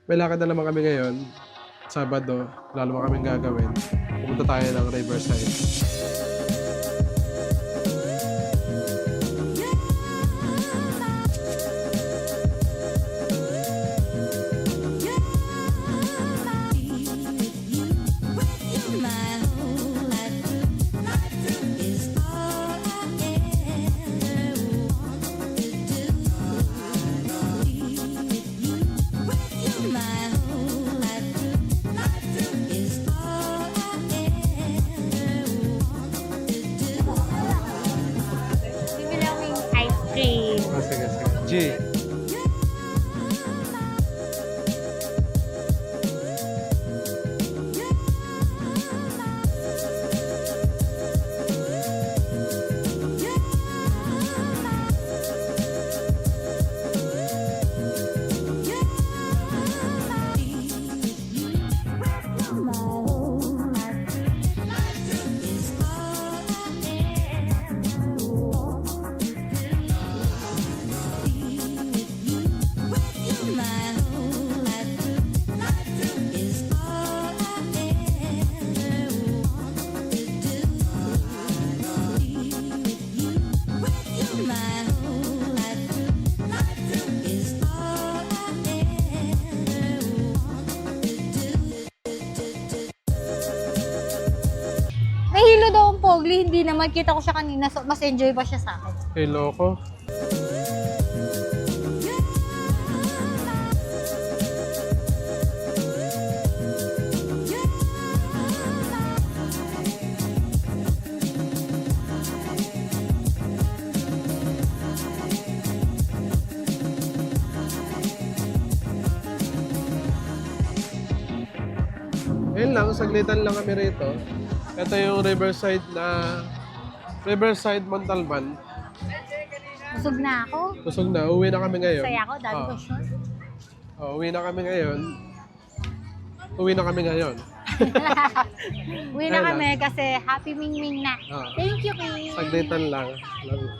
May lakad na naman kami ngayon. Sabado, wala naman kaming gagawin. Pumunta tayo ng Riverside. Bibili ako yung ice cream. Ah, sige, sige. G. Nahilo daw ang Pogli, hindi naman. Kita ko siya kanina, so mas enjoy pa siya sa akin. Hey, loko. Ayun lang, saglitan lang kami rito. Ito yung Riverside Montalban. Busog na ako. Busog na, uwi na kami ngayon. Saya ako, dami Oo. ko short. Uwi na kami ngayon. Uwi na kami ngayon. Uwi na Ayun kami kasi happy Ming Ming na. Oo. Thank you, King. Saglitan lang. Love you.